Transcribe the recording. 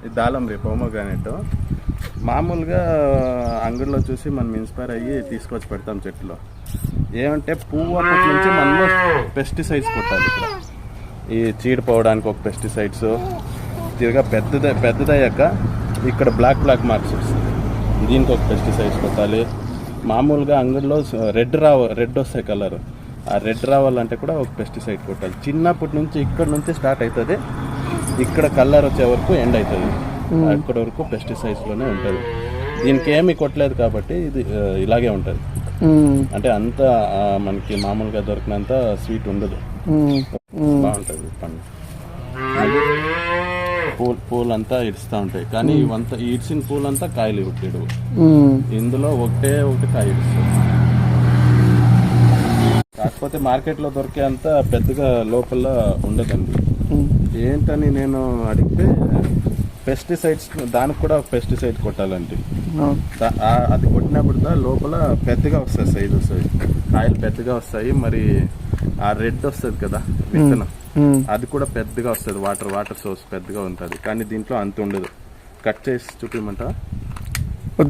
ఇది దాళంబ్రి పొమోగ్రానైట్. మామూలుగా అంగడిలో చూసి మనం ఇన్స్పైర్ అయ్యి తీసుకొచ్చి పెడతాం చెట్టులో. ఏమంటే పువ్వు అప్పటి నుంచి మనము పెస్టిసైడ్స్ కొట్టాలి. ఇక్కడ ఈ చీడ పోవడానికి ఒక పెస్టిసైడ్స్, తిరిగా పెద్దదయ్యాక ఇక్కడ బ్లాక్ మార్క్స్ వస్తుంది, దీనికి ఒక పెస్టిసైడ్స్ కొట్టాలి. మామూలుగా అంగడిలో రెడ్ వస్తాయి కలర్, ఆ రెడ్ రావాలంటే కూడా ఒక పెస్టిసైడ్ కొట్టాలి. చిన్నప్పటి నుంచి ఇక్కడ నుంచి స్టార్ట్ అవుతుంది, ఇక్కడ కలర్ వచ్చే వరకు ఎండ్ అవుతుంది, అక్కడి వరకు పెస్టిసైడ్స్లోనే ఉంటుంది. దీనికి ఏమి కొట్టలేదు కాబట్టి ఇది ఇలాగే ఉంటుంది. అంటే అంత మనకి మామూలుగా దొరికినంత స్వీట్ ఉండదు, బాగుంటుంది పండు. పూలంతా ఇడుస్తూ ఉంటాయి, కానీ ఇవంతా ఇడిసిన పూలంతా కాయలు ఇవ్వట్లేడు. ఇందులో ఒకటి కాయ ఇడుస్తుంది. కాకపోతే మార్కెట్లో దొరికే అంత పెద్దగా లోపల ఉండదండి. ఏంటని నేను అడిగితే పెస్టిసైడ్స్, దానికి కూడా పెస్టిసైడ్ కొట్టాలండి. అది కొట్టినప్పుడు లోపల పెద్దగా వస్తాయి, సైజ్ వస్తాయి, కాయలు పెద్దగా వస్తాయి. మరి ఆ రెడ్ వస్తుంది కదా విత్తనం, అది కూడా పెద్దగా వస్తుంది, వాటర్ సోర్స్ పెద్దగా ఉంటుంది. కానీ దీంట్లో అంత ఉండదు. కట్ చేసి చూపించమంటావా?